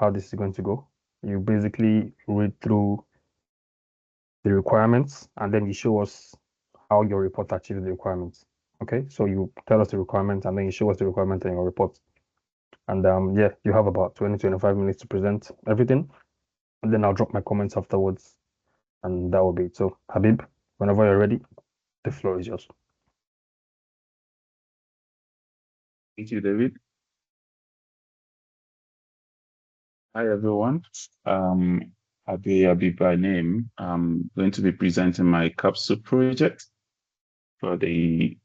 how this is going to go. You basically read through the requirements and then you show us how your report achieves the requirements. Okay, so you tell us the requirement and then you show us the requirement in your report. And yeah, you have about 20-25 minutes to present everything. And then I'll drop my comments afterwards. And that will be it. So, Habeeb, whenever you're ready, the floor is yours. Thank you, David. Hi, everyone. Abioye by name. I'm going to be presenting my Capstone project for the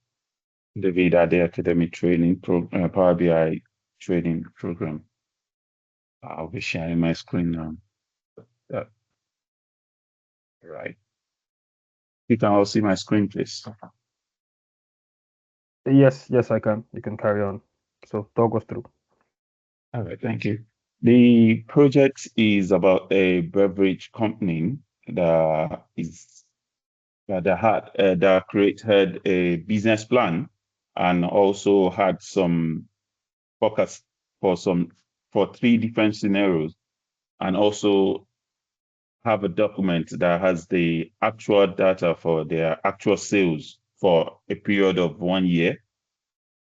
David Ade Academy Training Power BI training program. I'll be sharing my screen now. Yeah, right. You can all see my screen, please. Yes, I can. You can carry on. So, talk us through. All right, thank you. The project is about a beverage company that is that created a business plan and also had some focus for three different scenarios, and also have a document that has the actual data for their actual sales for a period of 1 year,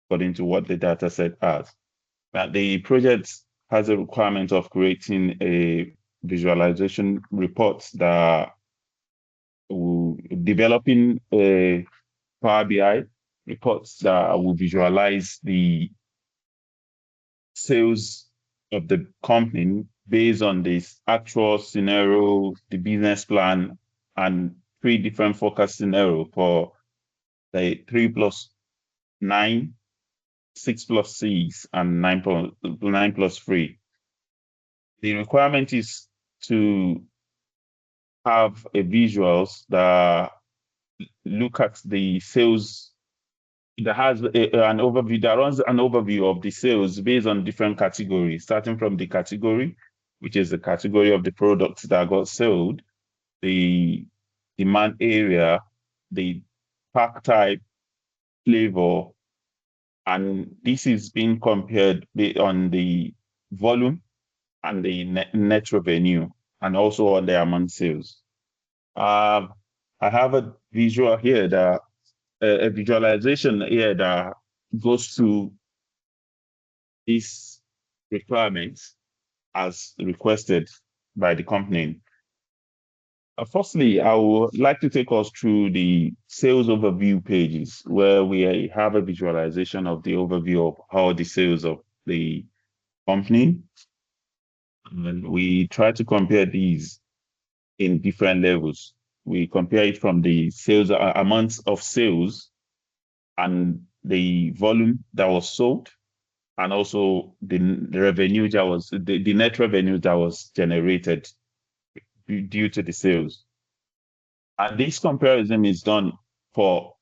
according to what the data set has. Now, the project has a requirement of creating a visualization report that will developing a Power BI reports that will visualize the sales of the company based on this actual scenario, the business plan, and three different forecast scenario for the 3+9, 6+6, and 9+3. The requirement is to have a visuals that look at the sales that has an overview that runs an overview of the sales based on different categories, starting from the category, which is the category of the products that got sold, the demand area, the pack type, flavor, and this is being compared on the volume and the net revenue, and also on the amount sales. I have a visual here that a visualization here that goes to these requirements as requested by the company. Firstly, I would like to take us through the sales overview pages where we have a visualization of the overview of how the sales of the company. And we try to compare these in different levels. We compare it from the sales amounts of sales and the volume that was sold, and also the revenue that was the net revenue that was generated due to the sales. And this comparison is done for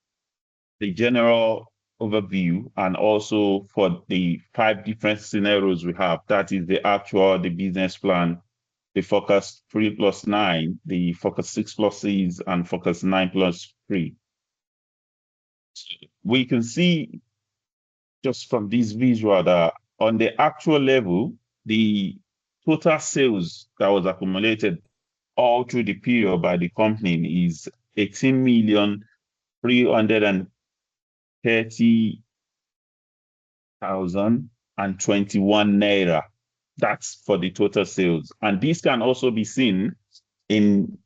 the general overview and also for the 5 different scenarios we have. That is the actual, the business plan, the focus 3+9, the focus 6+6, and focus 9+3. We can see just from this visual that on the actual level, the total sales that was accumulated all through the period by the company is 18,330,021 naira. That's for the total sales. And this can also be seen in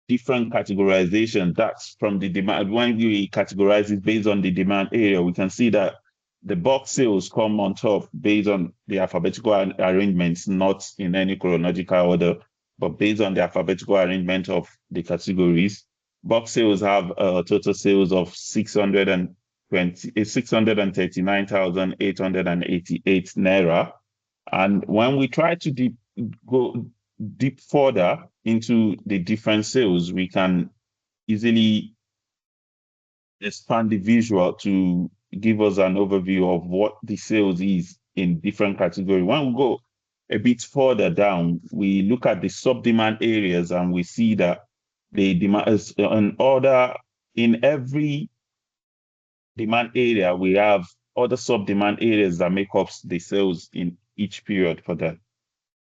different categorization. That's from the demand. When we categorize it based on the demand area, we can see that the box sales come on top based on the alphabetical arrangements, not in any chronological order, but based on the alphabetical arrangement of the categories. Box sales have total sales of 639,888 naira. And when we try to go deep further into the different sales, we can easily expand the visual to give us an overview of what the sales is in different categories. When we go a bit further down, we look at the sub-demand areas and we see that the demand is in order in every demand area, we have other sub-demand areas that make up the sales in each period for that.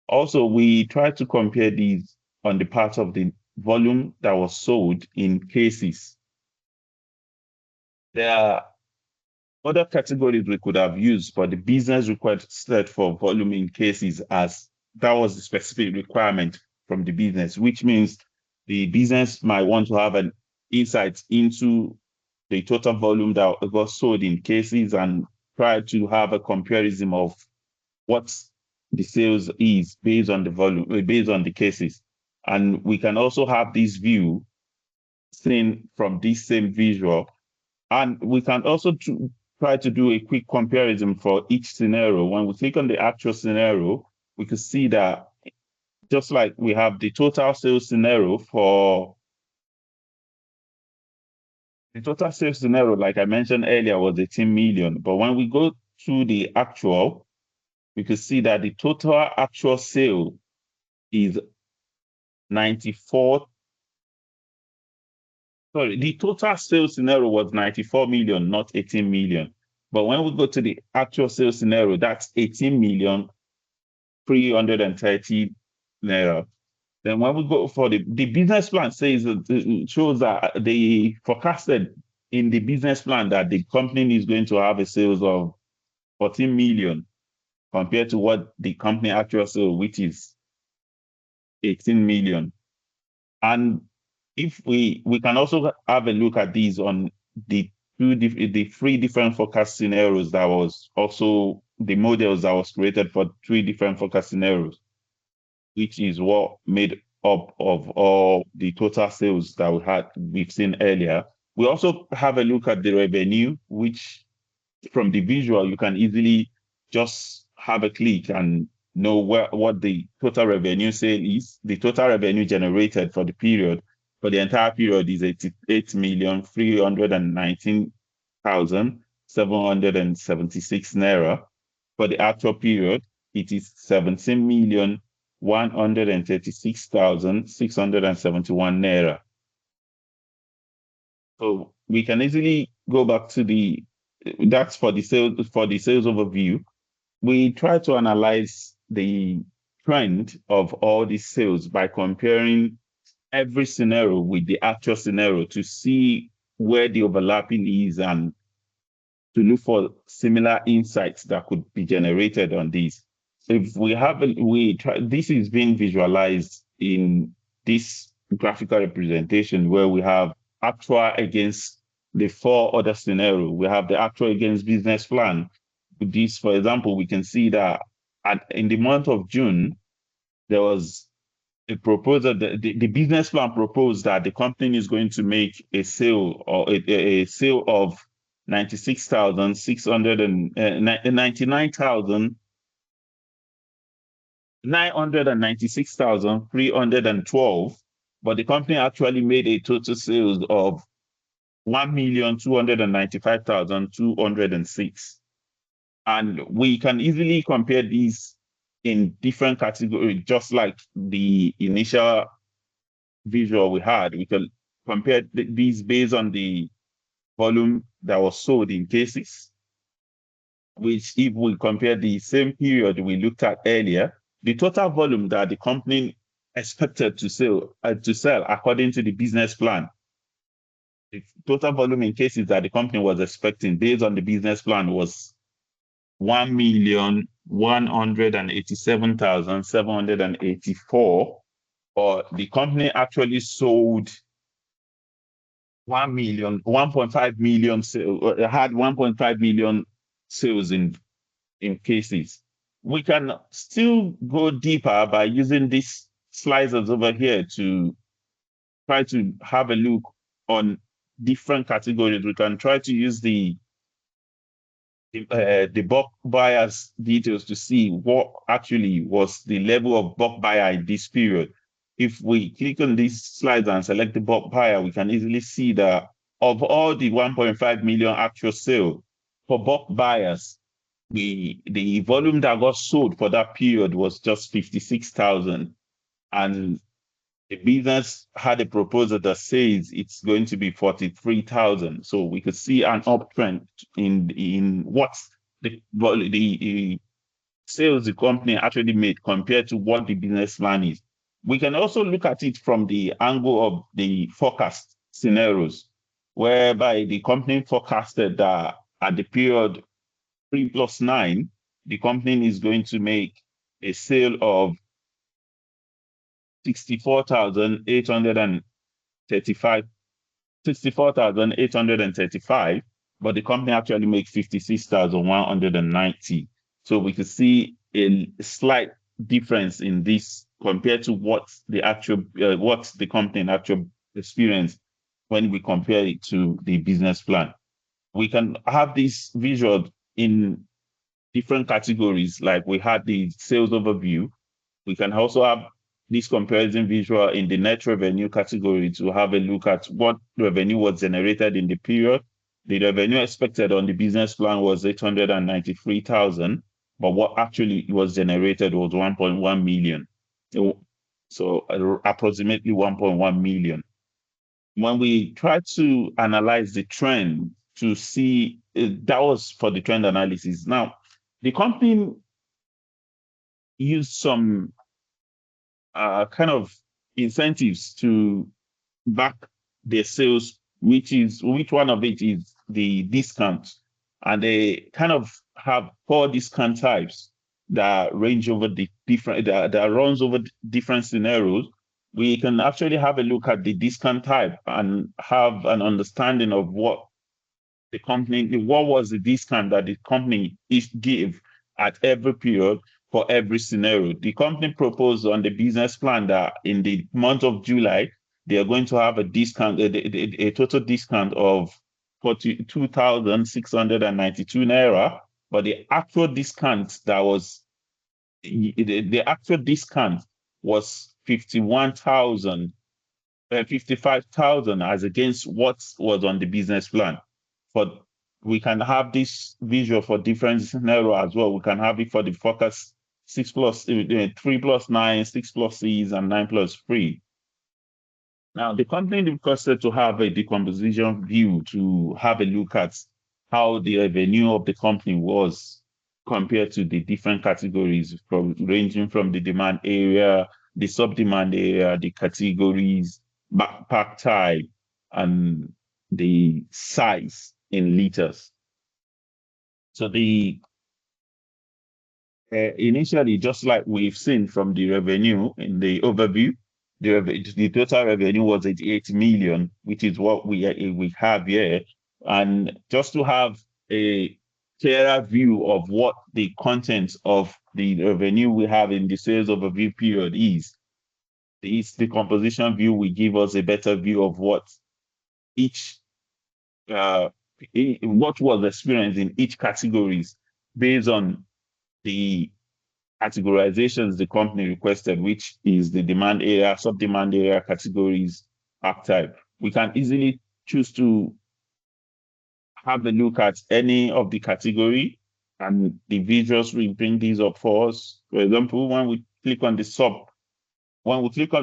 Also, we try to compare these on the part of the volume that was sold in cases. There are other categories we could have used, but the business requested for volume in cases as that was the specific requirement from the business, which means the business might want to have an insight into the total volume that got sold in cases and try to have a comparison of what the sales is based on the volume, based on the cases. And we can also have this view seen from this same visual. And we can also try to do a quick comparison for each scenario. When we click on the actual scenario, we can see that just like we have the total sales scenario for the total sales scenario, like I mentioned earlier, was 18 million. But when we go to the actual, we can see that the total actual sale is 94. Sorry, the total sales scenario was 94 million, not 18 million. But when we go to the actual sales scenario, that's 18 million 330 naira. Then when we go for the business plan says it shows that they forecasted in the business plan that the company is going to have a sales of 14 million compared to what the company actual sale, which is 18 million. And if we can also have a look at these on the three different forecast scenarios that was also the models that was created for three different forecast scenarios, which is what made up of all the total sales that we've seen earlier. We also have a look at the revenue, which from the visual, you can easily just have a click and know what the total revenue sale is. The total revenue generated for the period, for the entire period is 88,319,776 naira. For the actual period, it is 17,136,671 naira. So we can easily go back to that's for the sales overview. We try to analyze the trend of all these sales by comparing every scenario with the actual scenario to see where the overlapping is and to look for similar insights that could be generated on these. So if this is being visualized in this graphical representation where we have actual against the four other scenarios. We have the actual against business plan. With this, for example, we can see that in the month of June, there was a proposal, the business plan proposed that the company is going to make a sale or a sale of 96,600 and 99,996,312, but the company actually made a total sales of 1,295,206. And we can easily compare these in different categories, just like the initial visual we had. We can compare these based on the volume that was sold in cases, which if we compare the same period we looked at earlier, the total volume that the company expected to sell according to the business plan, the total volume in cases that the company was expecting based on the business plan was 1,187,784, but the company actually sold 1.5 million had 1.5 million sales in cases. We can still go deeper by using these slices over here to try to have a look on different categories. We can try to use the bulk buyers details to see what actually was the level of bulk buyer in this period. If we click on these slides and select the bulk buyer, we can easily see that of all the 1.5 million actual sale for bulk buyers, the volume that got sold for that period was just 56,000, and the business had a proposal that says it's going to be 43,000. So we could see an uptrend in what the sales the company actually made compared to what the business plan is. We can also look at it from the angle of the forecast scenarios, whereby the company forecasted that at the period 3+9, the company is going to make a sale of 64,835 64,835, but the company actually makes 56,190. So we could see a slight difference in this compared to what the company actual experienced when we compare it to the business plan. We can have this visual in different categories, like we had the sales overview. We can also have this comparison visual in the net revenue category to have a look at what revenue was generated in the period. The revenue expected on the business plan was 893,000, but what actually was generated was 1.1 million. So approximately 1.1 million. When we try to analyze the trend to see, that was for the trend analysis. Now, the company used some kind of incentives to back their sales, which one of it is the discount. And they kind of have 4 discount types that range over the different that runs over different scenarios. We can actually have a look at the discount type and have an understanding of what was the discount that the company gave at every period for every scenario. The company proposed on the business plan that in the month of July, they are going to have a discount, a total discount of 42,692 naira, but the actual discount was 55,000 as against what was on the business plan. But we can have this visual for different scenario as well. We can have it for the focus 3+9, 6+6, and 9+3. Now, the company requested to have a decomposition view to have a look at how the revenue of the company was compared to the different categories, ranging from the demand area, the sub-demand area, the categories, backpack type, and the size in liters. So initially, just like we've seen from the revenue in the overview, the total revenue was 88 million, which is what we have here. And just to have a clearer view of what the content of the revenue we have in the sales overview period is, the composition view will give us a better view of what was experienced in each categories based on the categorizations the company requested, which is the demand area, sub-demand area, categories, archetype. We can easily choose to have a look at any of the category, and the visuals will bring these up for us. For example, when we click on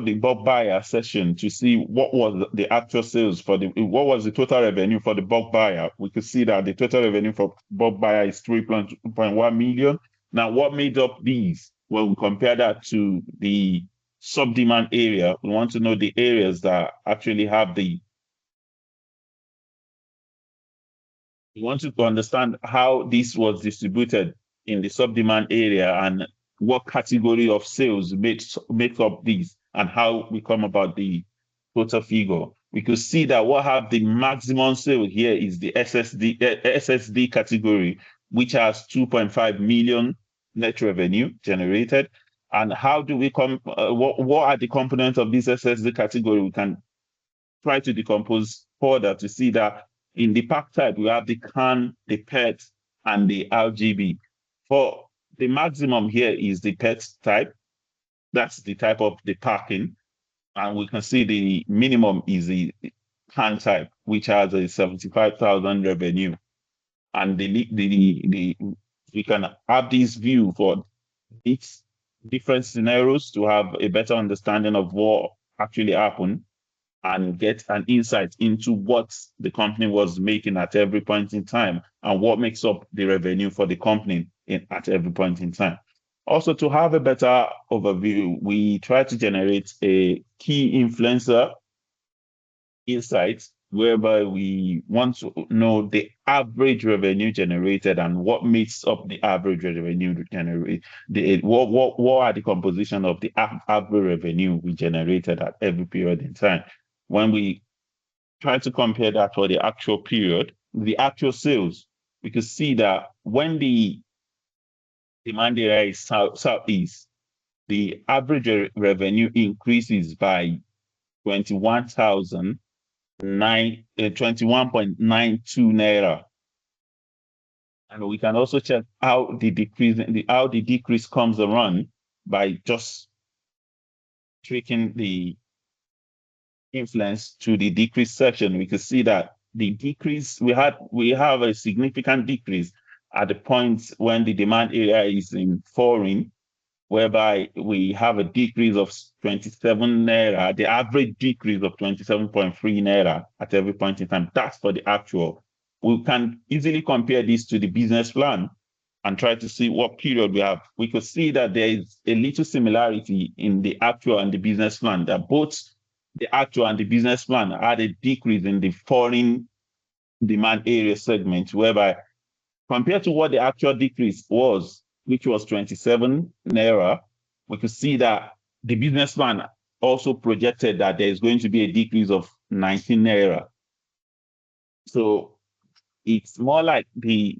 the bulk buyer section to see what was the actual sales what was the total revenue for the bulk buyer, we could see that the total revenue for bulk buyer is 3.1 million. Now, what made up these? When we compare that to the sub-demand area, we want to know the areas that actually have we want to understand how this was distributed in the sub-demand area and what category of sales make up these and how we come about the total figure. We could see that what have the maximum sale here is the SSD category, which has 2.5 million net revenue generated. And how do we what are the components of this SSD category? We can try to decompose further to see that in the pack type, we have the CAN, the PET, and the RGB. For the maximum here is the PET type. That's the type of the packing. And we can see the minimum is the CAN type, which has a 75,000 revenue. And we can have this view for each different scenarios to have a better understanding of what actually happened and get an insight into what the company was making at every point in time and what makes up the revenue for the company at every point in time. Also, to have a better overview, we try to generate a key influencer insight whereby we want to know the average revenue generated and what makes up the average revenue generated. What are the composition of the average revenue we generated at every period in time. When we try to compare that for the actual period, the actual sales, we could see that when the demand area is southeast, the average revenue increases by 21.92 naira. And we can also check how the decrease comes around by just tweaking the influence to the decrease section. We can see that the decrease we have a significant decrease at the point when the demand area is in foreign, whereby we have a decrease of 27 naira, the average decrease of 27.3 naira at every point in time. That's for the actual. We can easily compare this to the business plan and try to see what period we have. We could see that there is a little similarity in the actual and the business plan, that both the actual and the business plan had a decrease in the foreign demand area segment, whereby compared to what the actual decrease was, which was 27 naira, we could see that the business plan also projected that there is going to be a decrease of 19 naira. So it's more like the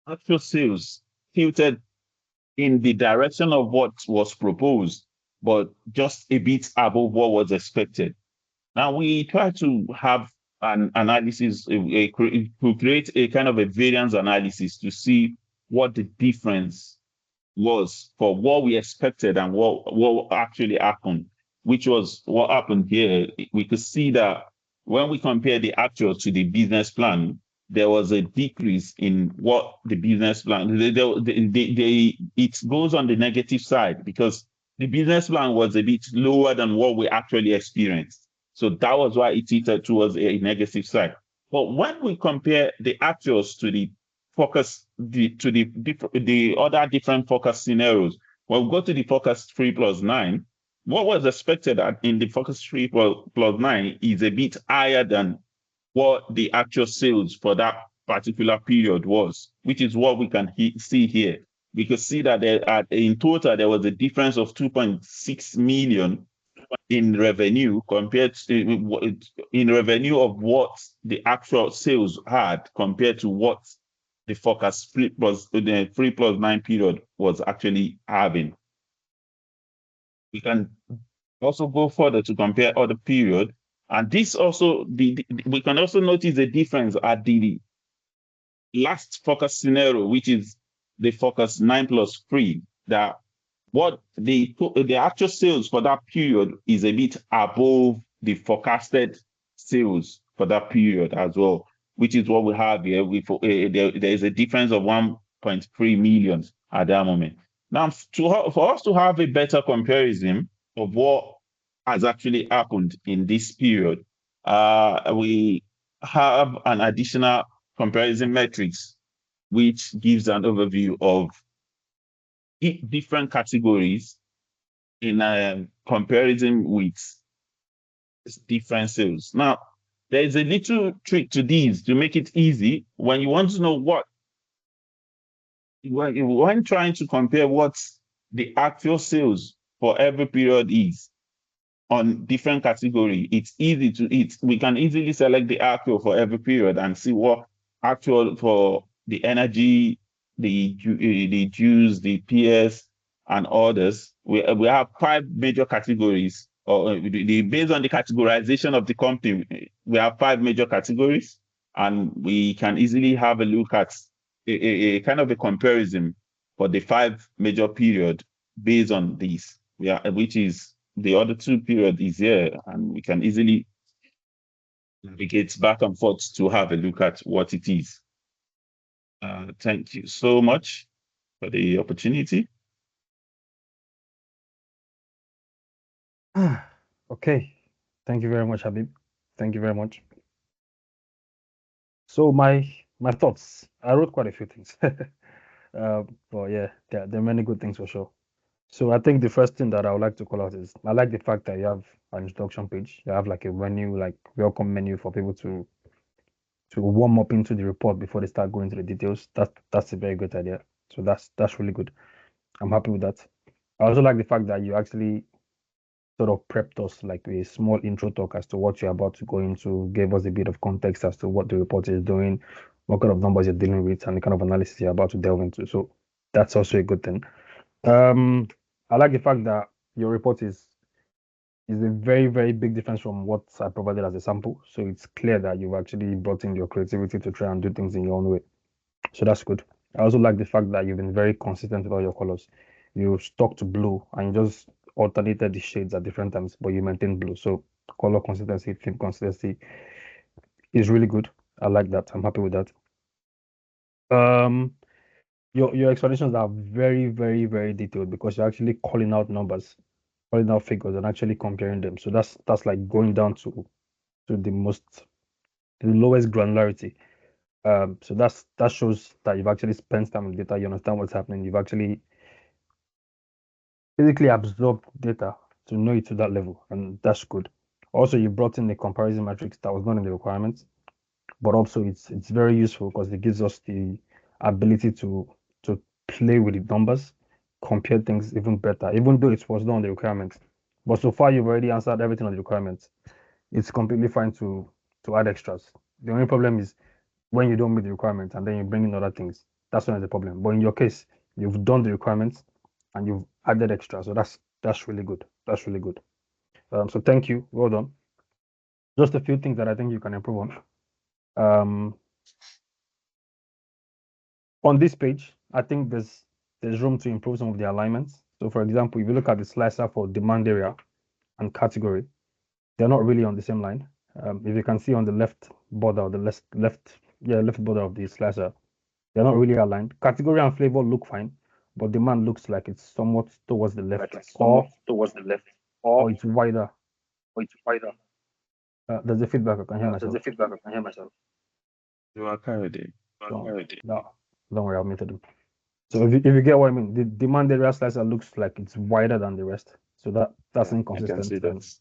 actual sales tilted in the direction of what was proposed, but just a bit above what was expected. Now we try to have an analysis, to create a kind of a variance analysis to see what the difference was for what we expected and what actually happened, which was what happened here. We could see that when we compare the actual to the business plan, there was a decrease in what the business plan, it goes on the negative side because the business plan was a bit lower than what we actually experienced. So that was why it tilted towards a negative side. But when we compare the actuals to the focus, to the other different focus scenarios, when we go to the focus 3+9, what was expected in the focus 3+9 is a bit higher than what the actual sales for that particular period was, which is what we can see here. We could see that in total, there was a difference of 2.6 million in revenue compared to in revenue of what the actual sales had compared to what the forecast the 3+9 period was actually having. We can also go further to compare other period, and this also we can also notice the difference at the last focus scenario, which is the focus 9+3, that what the actual sales for that period is a bit above the forecasted sales for that period as well, which is what we have here. There is a difference of 1.3 million at that moment. Now, for us to have a better comparison of what has actually happened in this period, we have an additional comparison matrix, which gives an overview of different categories in comparison with different sales. Now, there is a little trick to these to make it easy when you want to know when trying to compare what the actual sales for every period is on different category. It's easy we can easily select the actual for every period and see what actual for the energy, the juice, the PS, and others. We have 5 major categories, or based on the categorization of the company, we have 5 major categories, and we can easily have a look at a kind of a comparison for the 5 major period based on these, which is the other 2 period is here, and we can easily navigate back and forth to have a look at what it is. Thank you so much for the opportunity. Okay. Thank you very much, Habeeb. Thank you very much. So my thoughts. I wrote quite a few things. But yeah, there are many good things for sure. So I think the first thing that I would like to call out is I like the fact that you have an introduction page. You have like a menu, like welcome menu for people to warm up into the report before they start going to the details. That's a very good idea. So that's really good. I'm happy with that. I also like the fact that you actually sort of prepped us like a small intro talk as to what you're about to go into, gave us a bit of context as to what the report is doing, what kind of numbers you're dealing with, and the kind of analysis you're about to delve into. So that's also a good thing. Um, I like the fact that your report is a very, very big difference from what I provided as a sample. So it's clear that you've actually brought in your creativity to try and do things in your own way. So that's good. I also like the fact that you've been very consistent about your colors. You stuck to blue and you just alternated the shades at different times, but you maintained blue. So color consistency, theme consistency is really good. I like that. I'm happy with that. Um, your explanations are very, very, very detailed because you're actually calling out numbers, calling out figures, and actually comparing them. So that's like going down to the lowest granularity. So that shows that you've actually spent time with data. You understand what's happening. You've actually basically absorbed data to know it to that level, and that's good. Also, you brought in the comparison matrix that was not in the requirements, but also it's very useful because it gives us the ability to play with the numbers, compare things even better, even though it was not on the requirements. But so far, you've already answered everything on the requirements. It's completely fine to add extras. The only problem is when you don't meet the requirements and then you bring in other things. That's when the problem. But in your case, you've done the requirements and you've added extra. So that's really good. That's really good. So thank you. Well done. Just a few things that I think you can improve on. On this page, I think there's room to improve some of the alignments. So for example, if you look at the slicer for demand area and category, they're not really on the same line. If you can see on the left border or the left border of the slicer, they're not really aligned. Category and flavor look fine, but demand looks like it's somewhat towards the left, or it's wider. There's a feedback. I can hear myself. You are carried. No, don't worry, I'll mute it. So if you get what I mean, the demand area slicer looks like it's wider than the rest. So that's Yeah, I can see inconsistent.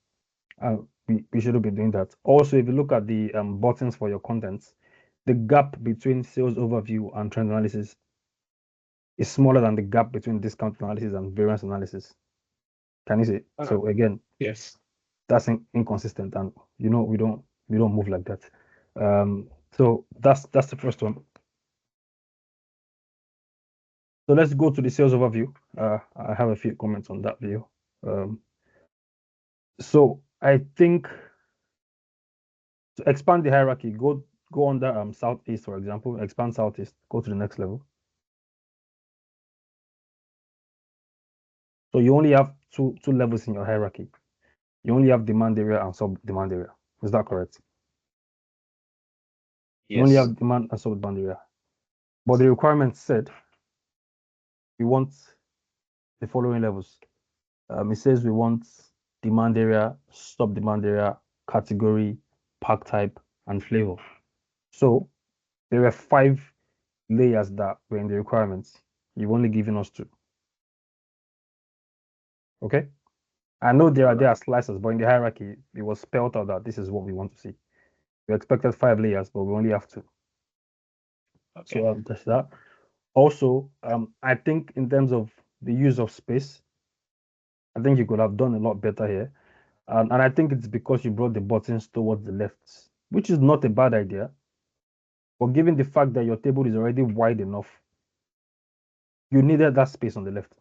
that. We shouldn't be doing that. Also, if you look at the buttons for your contents, the gap between sales overview and trend analysis is smaller than the gap between discount analysis and variance analysis. Can you see? So again, Yes. that's inconsistent, and we don't move like that. So that's the first one. So let's go to the sales overview. I have a few comments on that view. So I think to expand the hierarchy, go under southeast, for example, expand southeast, go to the next level. So you only have two levels in your hierarchy. You only have demand area and sub demand area. Is that correct? You only have demand and sub demand area. But the requirement said we want the following levels. It says we want demand area, sub demand area, category, pack type, and flavor. So there were 5 layers that were in the requirements. You've only given us 2. Okay? I know there are slices, but in the hierarchy, it was spelled out that this is what we want to see. We expected 5 layers, but we only have 2. Okay. So that's that. Also, I think in terms of the use of space, I think you could have done a lot better here. And I think it's because you brought the buttons towards the left, which is not a bad idea. But given the fact that your table is already wide enough, you needed that space on the left.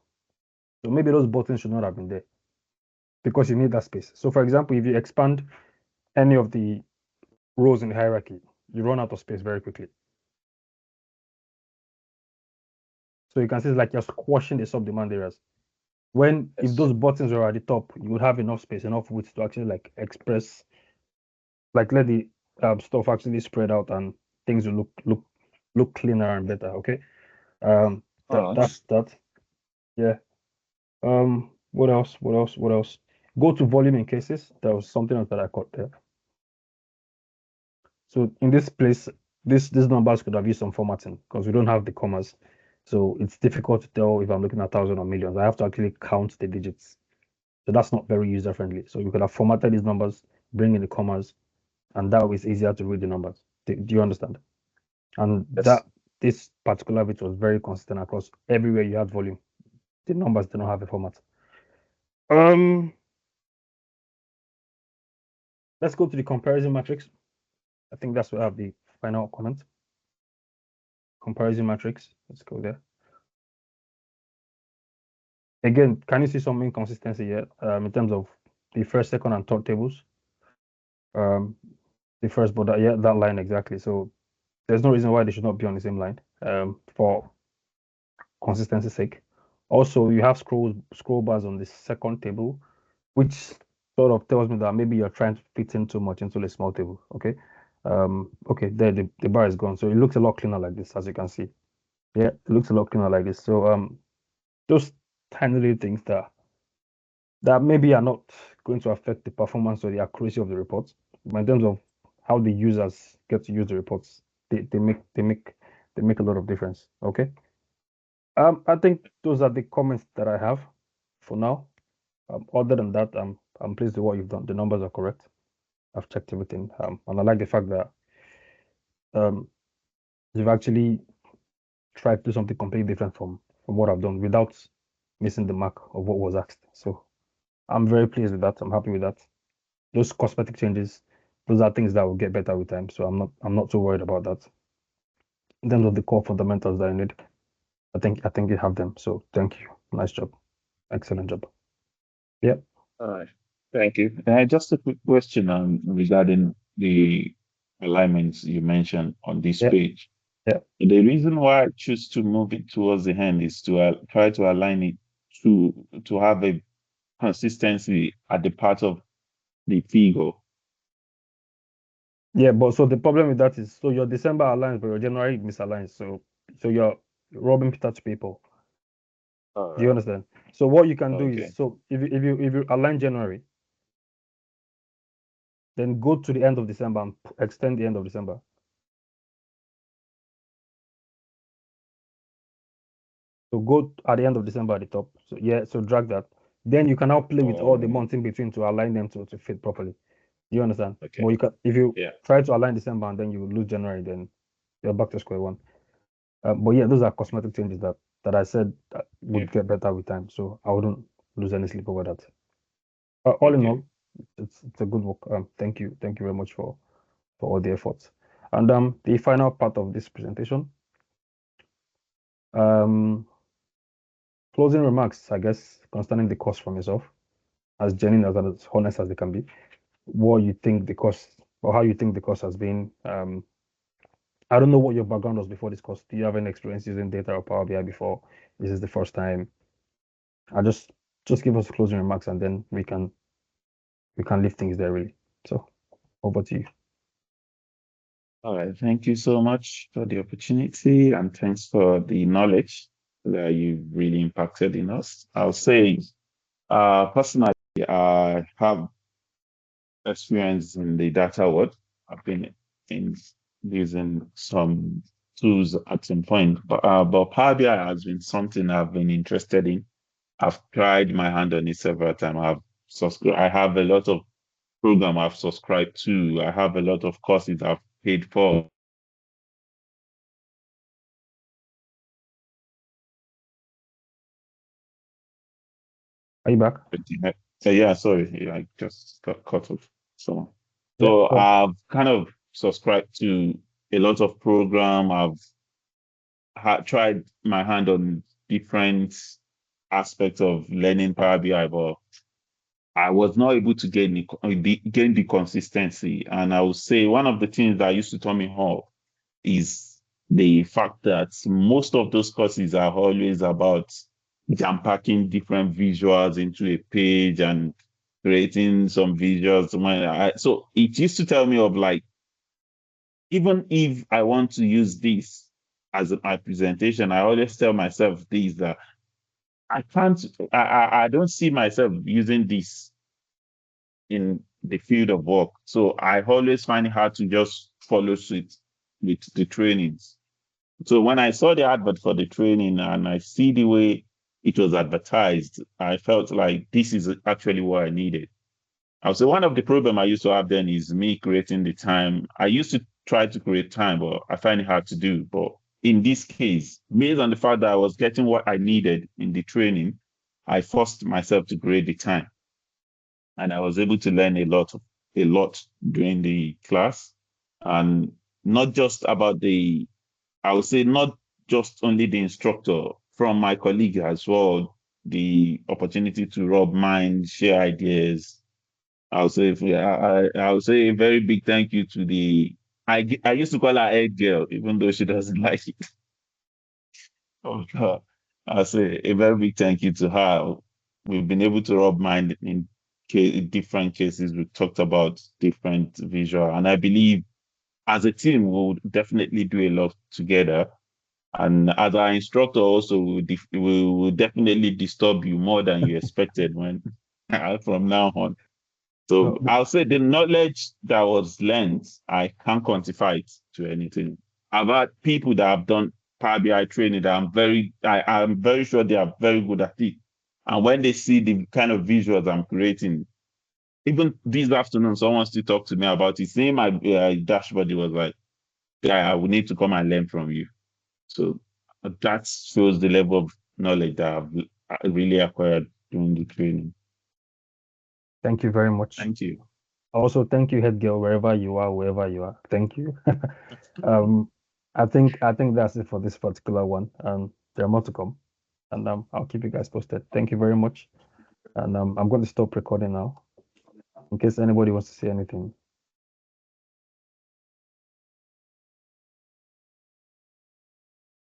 So maybe those buttons should not have been there because you need that space. So for example, if you expand any of the rows in the hierarchy, you run out of space very quickly. So you can see it's like you're squashing the sub-demand areas. When if those buttons are at the top, you would have enough space, enough width to actually like express, like let the stuff actually spread out and things will look cleaner and better. Okay. That's that. Yeah. What else? What else? What else? Go to volume in cases. There was something else that I caught there. So in this place, these numbers could have used some formatting because we don't have the commas. So it's difficult to tell if I'm looking at thousands or millions. I have to actually count the digits. So that's not very user friendly. So you could have formatted these numbers, bring in the commas, and that way it's easier to read the numbers. Do you understand? And Yes. this particular bit was very consistent across everywhere you had volume. The numbers did not have a format. Um, let's go to the comparison matrix. I think that's where I have the final comment. Comparison matrix. Let's go there. Again, can you see some inconsistency here in terms of the first, second, and third tables? The first border, yeah, that line exactly. So there's no reason why they should not be on the same line for consistency's sake. Also, you have scroll bars on the second table, which sort of tells me that maybe you're trying to fit in too much into a small table. Okay. Okay, there the bar is gone. So it looks a lot cleaner like this, as you can see. Yeah, it looks a lot cleaner like this. So those tiny little things that maybe are not going to affect the performance or the accuracy of the reports, but in terms of how the users get to use the reports, they make a lot of difference. Okay. I think those are the comments that I have for now. Other than that, I'm pleased with what you've done. The numbers are correct. I've checked everything. And I like the fact that um you've actually tried to do something completely different from what I've done without missing the mark of what was asked. So I'm very pleased with that. I'm happy with that. Those cosmetic changes, those are things that will get better with time. So I'm not too worried about that. In terms of the core fundamentals that I need, I think you have them. So thank you. Nice job. Excellent job. Yeah. All right. Thank you. Just a quick question regarding the alignments you mentioned on this Yeah. page. Yeah. The reason why I choose to move it towards the end is to try to align it to have a consistency at the part of the figure. Yeah, but so the problem with that is so your December aligns, but your January misaligns. So you're robbing Peter to pay Paul. All Do you right. understand? So what you can do is Okay. so if you align January, then go to the end of December and extend the end of December. So go at the end of December at the top. So yeah, so drag that. Then you can now play with all the Oh, months in between to align them to fit properly. Do you understand? But okay. you can if you Yeah. try to align December and then you lose January, then you're back to square one. But yeah, those are cosmetic changes that I said Yeah. would get better with time. So I wouldn't lose any sleep over that. All in Okay. all, it's a good work. Thank you very much for all the efforts. And the final part of this presentation, um, closing remarks, I guess, concerning the cost from yourself, as genuine as honest as they can be. What you think the cost or how you think the cost has been. I don't know what your background was before this course. Do you have any experience using data or Power BI before? This is the first time. I just give us closing remarks and then we can leave things there really. So over to you. All right. Thank you so much for the opportunity and thanks for the knowledge that you really impacted in us. I'll say, personally, I have experience in the data world. I've been in using some tools at some point, but Power BI has been something I've been interested in. I've tried my hand on it several times. I've subscribed. I have a lot of program I've subscribed to. I have a lot of courses I've paid for. Are you back? Yeah, sorry, yeah, I just got cut off. So, Yeah, so go on. I've kind of subscribed to a lot of program. I've tried my hand on different aspects of learning Power BI, but I was not able to gain the consistency. And I would say one of the things that used to turn me off is the fact that most of those courses are always about jam packing different visuals into a page and creating some visuals. So it used to tell me of like, even if I want to use this as my presentation, I always tell myself this that I can't, I don't see myself using this in the field of work. So I always find it hard to just follow suit with the trainings. So when I saw the advert for the training and I see the way it was advertised, I felt like this is actually what I needed. I would say one of the problem I used to have then is me creating the time. I used to try to create time, but I find it hard to do. But in this case, based on the fact that I was getting what I needed in the training, I forced myself to create the time. And I was able to learn a lot during the class. And not just about I would say not just only the instructor, from my colleague as well, the opportunity to rub minds, share ideas. I would say a very big thank you to I used to call her head girl, even though she doesn't like it. Oh God. I'll say a very big thank you to her. We've been able to rub mind in different cases. We talked about different visual, and I believe as a team, we'll definitely do a lot together. And as our instructor, also, will definitely disturb you more than you expected when from now on. So No, I'll say the knowledge that was learned, I can't quantify it to anything. I've had people that have done Power BI training that I'm very sure they are very good at it. And when they see the kind of visuals I'm creating, even this afternoon, someone still talked to me about it. Seeing my dashboard, it was like, "Guy, I will need to come and learn from you." So that shows the level of knowledge that I really acquired during the training. thank you very much. Thank you. Also, thank you, head girl, wherever you are, wherever you are. Thank you. Um, I think that's it for this particular one. There are more to come, and I'll keep you guys posted. Thank you very much, and I'm going to stop recording now in case anybody wants to say anything.